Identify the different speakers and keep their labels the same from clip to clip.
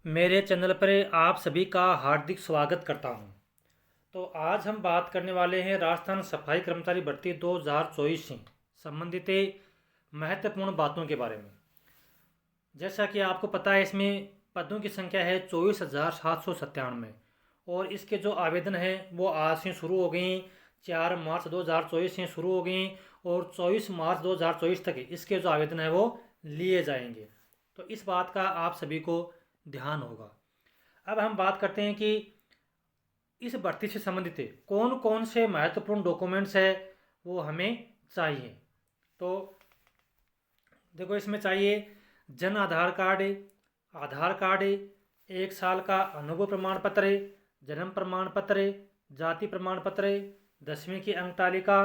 Speaker 1: मेरे चैनल पर आप सभी का हार्दिक स्वागत करता हूं। तो आज हम बात करने वाले हैं राजस्थान सफाई कर्मचारी भर्ती 2024 से संबंधित महत्वपूर्ण बातों के बारे में। जैसा कि आपको पता है, इसमें पदों की संख्या है 24,797 और इसके जो आवेदन है वो आज से शुरू हो गई। 4 मार्च 2024 से शुरू हो गई और 24 मार्च 2024 तक इसके जो आवेदन है वो लिए जाएंगे। तो इस बात का आप सभी को ध्यान होगा। अब हम बात करते हैं कि इस भर्ती से संबंधित कौन कौन से महत्वपूर्ण डॉक्यूमेंट्स है वो हमें चाहिए। तो देखो, इसमें चाहिए जन आधार कार्ड, आधार कार्ड, 1 साल का अनुभव प्रमाण पत्र, जन्म प्रमाण पत्र, जाति प्रमाण पत्र, 10वीं की अंक तालिका,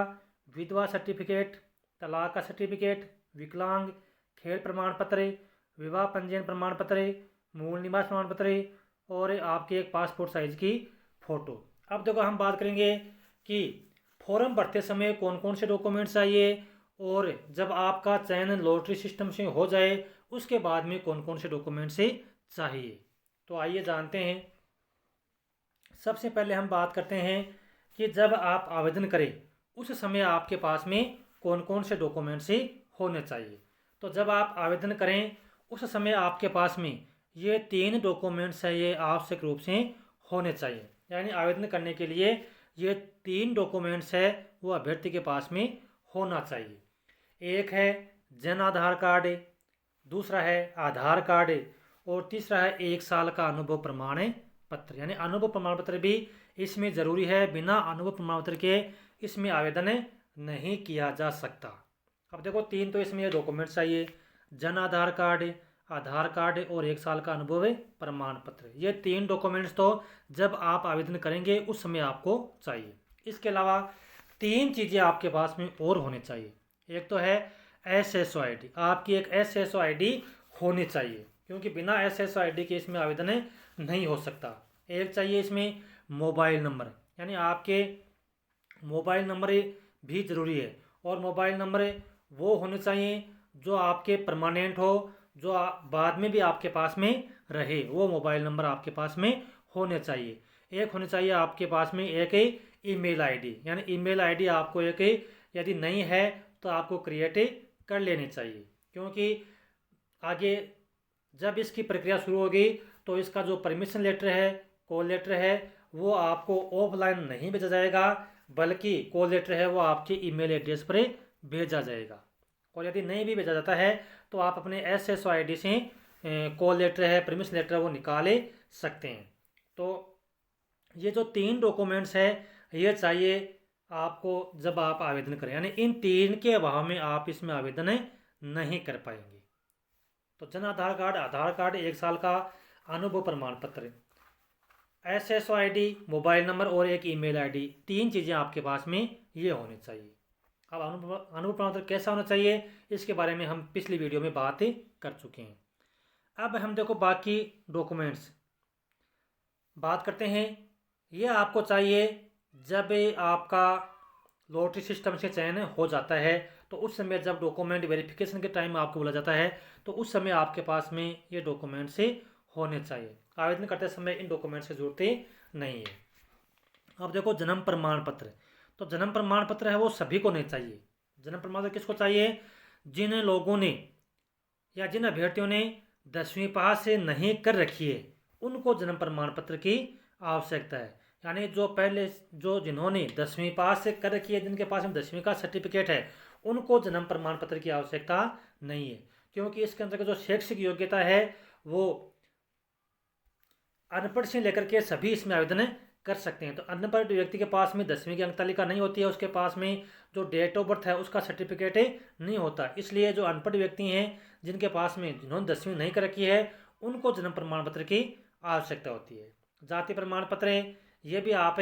Speaker 1: विधवा सर्टिफिकेट, तलाक का सर्टिफिकेट, विकलांग, खेल प्रमाण पत्र, विवाह पंजीयन प्रमाण पत्र, मूल निवास प्रमाण पत्र और आपके एक पासपोर्ट साइज की फ़ोटो। अब देखो, हम बात करेंगे कि फॉर्म भरते समय कौन कौन से डॉक्यूमेंट्स चाहिए और जब आपका चयन लॉटरी सिस्टम से हो जाए उसके बाद में कौन कौन से डॉक्यूमेंट्स चाहिए। तो आइए जानते हैं। सबसे पहले हम बात करते हैं कि जब आप आवेदन करें उस समय आपके पास में कौन कौन से डॉक्यूमेंट्स होने चाहिए। तो जब आप आवेदन करें उस समय आपके पास में ये 3 डॉक्यूमेंट्स है, ये आवश्यक रूप से होने चाहिए। यानी आवेदन करने के लिए ये 3 डॉक्यूमेंट्स है वो अभ्यर्थी के पास में होना चाहिए। एक है जन आधार कार्ड, दूसरा है आधार कार्ड और तीसरा है 1 साल का अनुभव प्रमाण पत्र। यानी अनुभव प्रमाण पत्र भी इसमें ज़रूरी है, बिना अनुभव प्रमाण पत्र के इसमें आवेदन नहीं किया जा सकता। अब देखो, 3 तो इसमें ये डॉक्यूमेंट्स चाहिए, जन आधार कार्ड, आधार कार्ड और 1 साल का अनुभव प्रमाण पत्र। ये 3 डॉक्यूमेंट्स तो जब आप आवेदन करेंगे उस समय आपको चाहिए। इसके अलावा 3 चीज़ें आपके पास में और होनी चाहिए। एक तो है SSO ID, आपकी एक SSO ID होनी चाहिए, क्योंकि बिना SSO ID के इसमें आवेदन नहीं हो सकता। एक चाहिए इसमें मोबाइल नंबर, यानी आपके मोबाइल नंबर भी ज़रूरी है और मोबाइल नंबर वो होने चाहिए जो आपके परमानेंट हो, जो बाद में भी आपके पास में रहे, वो मोबाइल नंबर आपके पास में होने चाहिए। एक होने चाहिए आपके पास में एक ईमेल आईडी, यानी ईमेल आईडी आपको एक यदि नहीं है तो आपको क्रिएट कर लेनी चाहिए, क्योंकि आगे जब इसकी प्रक्रिया शुरू होगी तो इसका जो परमिशन लेटर है, कॉल लेटर है, वो आपको ऑफलाइन नहीं भेजा जाएगा, बल्कि कॉल लेटर है वो आपके ईमेल एड्रेस पर भेजा जाएगा। और यदि नहीं भी भेजा जाता है तो आप अपने SSO ID से कॉल लेटर है, परमिशन लेटर है, वो निकाल सकते हैं। तो ये जो 3 डॉक्यूमेंट्स है ये चाहिए आपको जब आप आवेदन करें, यानी इन 3 के अभाव में आप इसमें आवेदन नहीं कर पाएंगे। तो जन आधार कार्ड, आधार कार्ड, 1 साल का अनुभव प्रमाण पत्र, SSO ID, मोबाइल नंबर और एक ईमेल आईडी, 3 चीज़ें आपके पास में ये होनी चाहिए। अब अनुभव प्रमाण पत्र कैसा होना चाहिए इसके बारे में हम पिछली वीडियो में बात कर चुके हैं। अब हम देखो बाकी डॉक्यूमेंट्स बात करते हैं। ये आपको चाहिए जब आपका लॉटरी सिस्टम से चयन हो जाता है तो उस समय जब डॉक्यूमेंट वेरिफिकेशन के टाइम आपको बोला जाता है तो उस समय आपके पास में ये डॉक्यूमेंट से होने चाहिए। आवेदन करते समय इन डॉक्यूमेंट्स की जरूरत नहीं है। अब देखो, जन्म प्रमाण पत्र। तो जन्म प्रमाण पत्र है वो सभी को नहीं चाहिए। जन्म प्रमाण पत्र किसको चाहिए? जिन लोगों ने या जिन अभ्यर्थियों ने 10वीं पास से नहीं कर रखी है उनको जन्म प्रमाण पत्र की आवश्यकता है। यानी जो जिन्होंने 10वीं पास से कर रखी है, जिनके पास में 10वीं का सर्टिफिकेट है, उनको जन्म प्रमाण पत्र की आवश्यकता नहीं है, क्योंकि इसके अंतर्गत जो शैक्षिक योग्यता है वो अनपढ़ से लेकर के सभी इसमें आवेदन कर सकते हैं। तो अनपढ़ व्यक्ति के पास में 10वीं की अंक तालिका नहीं होती है, उसके पास में जो डेट ऑफ बर्थ है उसका सर्टिफिकेट नहीं होता। इसलिए जो अनपढ़ व्यक्ति हैं जिनके पास में जिन्होंने 10वीं नहीं कर रखी है उनको जन्म प्रमाण पत्र की आवश्यकता होती है। जाति प्रमाण पत्र ये भी आप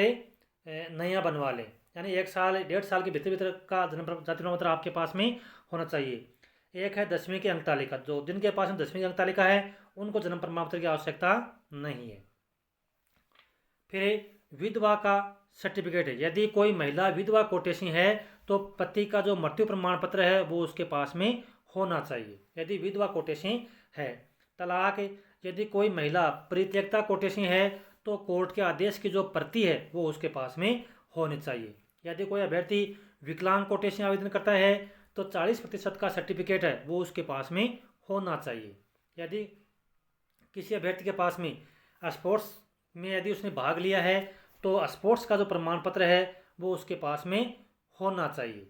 Speaker 1: नया बनवा लें, यानी 1 साल 1.5 साल के भीतर का जाति प्रमाण पत्र आपके पास में होना चाहिए। एक है 10वीं की अंक तालिका, जो जिनके पास में 10वीं की अंक तालिका है उनको जन्म प्रमाण पत्र की आवश्यकता नहीं है। फिर विधवा का सर्टिफिकेट है, यदि कोई महिला विधवा कोटेशन है तो पति का जो मृत्यु प्रमाण पत्र है वो उसके पास में होना चाहिए, यदि विधवा कोटेशन है। तलाक यदि कोई महिला परित्यक्ता कोटे से है तो कोर्ट के आदेश की जो प्रति है वो उसके पास में होनी चाहिए। यदि कोई अभ्यर्थी विकलांग कोटे से आवेदन करता है तो 40% का सर्टिफिकेट है वो उसके पास में होना चाहिए। यदि किसी अभ्यर्थी के पास में स्पोर्ट्स में यदि उसने भाग लिया है तो स्पोर्ट्स का जो प्रमाण पत्र है वो उसके पास में होना चाहिए।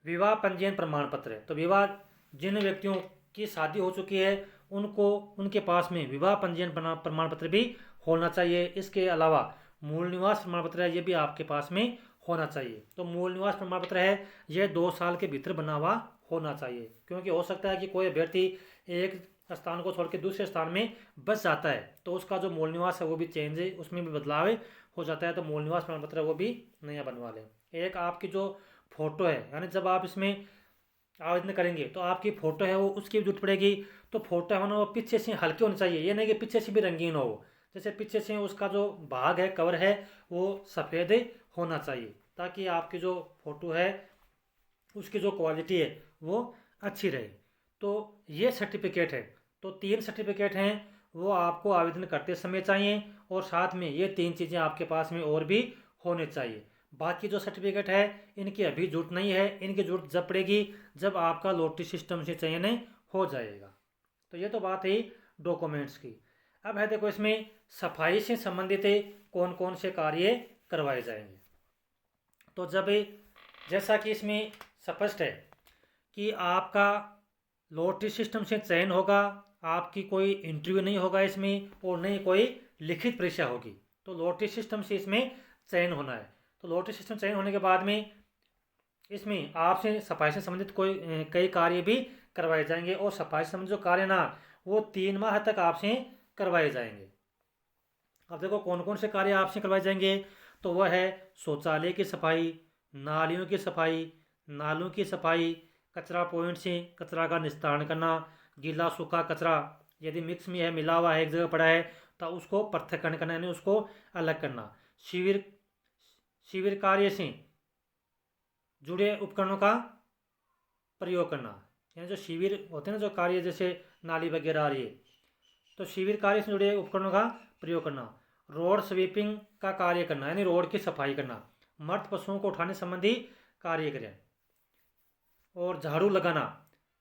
Speaker 1: विवाह पंजीयन प्रमाण पत्र है तो विवाह जिन व्यक्तियों की शादी हो चुकी है उनको उनके पास में विवाह पंजीयन प्रमाण पत्र भी होना चाहिए। इसके अलावा मूल निवास प्रमाण पत्र है ये भी आपके पास में होना चाहिए। तो मूल निवास प्रमाण पत्र है ये 2 साल के भीतर बना हुआ होना चाहिए, क्योंकि हो सकता है कि कोई अभ्यर्थी एक स्थान को छोड़ के दूसरे स्थान में बस जाता है तो उसका जो मूल निवास है वो भी चेंज है, उसमें भी बदलाव हो जाता है, तो मूल निवास प्रमाण पत्र वो भी नया बनवा लें। एक आपकी जो फोटो है, यानी जब आप इसमें आवेदन करेंगे तो आपकी फ़ोटो है वो उसकी भी जरूरत पड़ेगी। तो फोटो है ना वो पीछे से हल्की होनी चाहिए, ये नहीं कि पीछे से भी रंगीन हो। जैसे पीछे से उसका जो भाग है कवर है वो सफ़ेद होना चाहिए, ताकि आपकी जो फ़ोटो है उसकी जो क्वालिटी है वो अच्छी रहे। तो ये सर्टिफिकेट है, तो 3 सर्टिफिकेट हैं वो आपको आवेदन करते समय चाहिए, और साथ में ये 3 चीज़ें आपके पास में और भी होने चाहिए। बाकी जो सर्टिफिकेट है इनकी अभी जरूरत नहीं है, इनकी जरूरत जब पड़ेगी जब आपका लॉटरी सिस्टम से चयन हो जाएगा। तो ये तो बात है डॉक्यूमेंट्स की। अब है देखो इसमें सफाई से संबंधित कौन कौन से कार्य करवाए जाएंगे। तो जब जैसा कि इसमें स्पष्ट है कि आपका लॉटरी सिस्टम से चयन होगा, आपकी कोई इंटरव्यू नहीं होगा इसमें और नहीं कोई लिखित परीक्षा होगी। तो लॉटरी सिस्टम से इसमें चयन होना है। तो लॉटरी सिस्टम चयन होने के बाद में इसमें आपसे सफाई से संबंधित कई कार्य भी करवाए जाएंगे, और सफाई से संबंधित जो कार्य ना वो 3 माह तक आपसे करवाए जाएंगे। अब देखो कौन कौन से कार्य आपसे करवाए जाएंगे। तो वह है शौचालय की सफाई, नालियों की सफाई, नालों की सफाई, कचरा पॉइंट से कचरा का निस्तारण करना, गीला सूखा कचरा यदि मिक्स में है, मिला हुआ है, एक जगह पड़ा है तो उसको पृथक्करण करना, यानी उसको अलग करना। शिविर शिविर कार्य से जुड़े उपकरणों का प्रयोग करना, यानी जो शिविर होते हैं ना जो कार्य जैसे नाली वगैरह आ रही है तो शिविर कार्य से जुड़े उपकरणों का प्रयोग करना। रोड स्वीपिंग का कार्य करना, यानी रोड की सफाई करना। मृत पशुओं को उठाने संबंधी कार्य करें, और झाड़ू लगाना,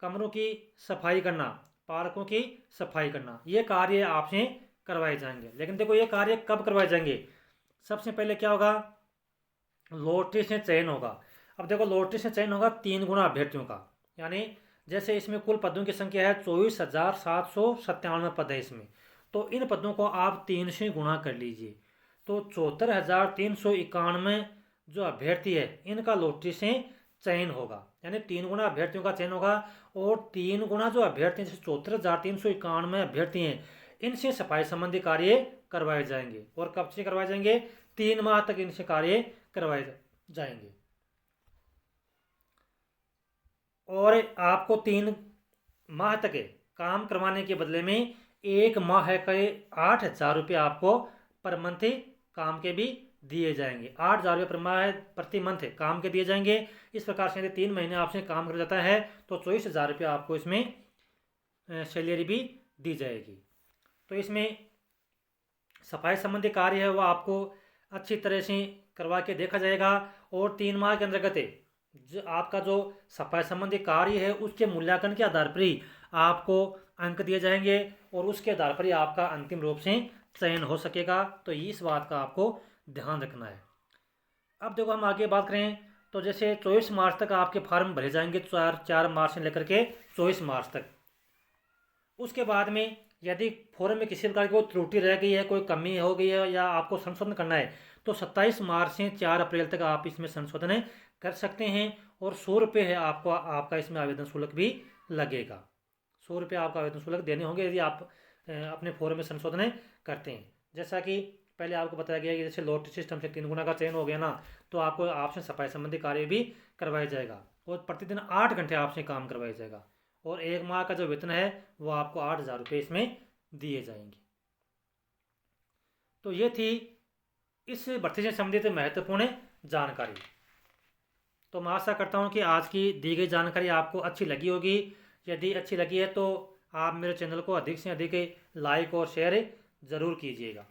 Speaker 1: कमरों की सफाई करना, पार्कों की सफाई करना, ये कार्य आपसे करवाए जाएंगे। लेकिन देखो ये कार्य कब करवाए जाएंगे। सबसे पहले क्या होगा, लॉटरी से चयन होगा। अब देखो लॉटरी से चयन होगा 3 गुना अभ्यर्थियों का, यानी जैसे इसमें कुल पदों की संख्या है 24,797 पद है इसमें, तो इन पदों को आप 3 से गुणा कर लीजिए। तो 74,391 जो अभ्यर्थी है इनका लॉटरी से चयन होगा, यानी 3 गुना अभ्यर्थियों का चयन होगा। और 3 गुना जो अभ्यर्थी जैसे 74,391 अभ्यर्थी हैं इनसे सफाई संबंधी कार्य करवाए जाएंगे। और कब से करवाए जाएंगे, 3 माह तक इनसे कार्य करवाए जाएंगे। और आपको 3 माह तक काम करवाने के बदले में 1 माह के 8,000 रुपये आपको पर मंथ काम के भी दिए जाएंगे। 8,000 रुपये पर माह प्रति मंथ काम के दिए जाएंगे। इस प्रकार से यदि 3 महीने आपसे काम कर जाता है तो 24,000 रुपये आपको इसमें सैलरी भी दी जाएगी। तो इसमें सफाई संबंधी कार्य है वो आपको अच्छी तरह से करवा के देखा जाएगा। और 3 माह के अंतर्गत जो आपका जो सफाई संबंधी कार्य है उसके मूल्यांकन के आधार पर ही आपको अंक दिए जाएंगे, और उसके आधार पर ही आपका अंतिम रूप से चयन हो सकेगा। तो इस बात का आपको ध्यान रखना है। अब देखो हम आगे बात करें तो जैसे 24 मार्च तक आपके फॉर्म भरे जाएंगे, 4 मार्च से लेकर के 24 मार्च तक। उसके बाद में यदि फॉर्म में किसी प्रकार की कोई त्रुटि रह गई है, कोई कमी हो गई है या आपको संशोधन करना है तो 27 मार्च से 4 अप्रैल तक आप इसमें संशोधन कर सकते हैं। और 100 रुपये है आपको आपका इसमें आवेदन शुल्क भी लगेगा। 100 रुपये आपका आवेदन शुल्क देने होंगे यदि आप अपने फॉर्म में संशोधन करते हैं। जैसा कि पहले आपको बताया गया कि जैसे लॉटरी सिस्टम से 3 गुना का चयन हो गया ना, तो आपको आपसे सफाई संबंधी कार्य भी करवाया जाएगा, और प्रतिदिन 8 घंटे आपसे काम करवाया जाएगा। और 1 माह का जो वेतन है वो आपको 8,000 रुपये इसमें दिए जाएंगे। तो ये थी इस भर्ती से संबंधित महत्वपूर्ण जानकारी। तो मैं आशा करता हूँ कि आज की दी गई जानकारी आपको अच्छी लगी होगी। यदि अच्छी लगी है तो आप मेरे चैनल को अधिक से अधिक लाइक और शेयर ज़रूर कीजिएगा।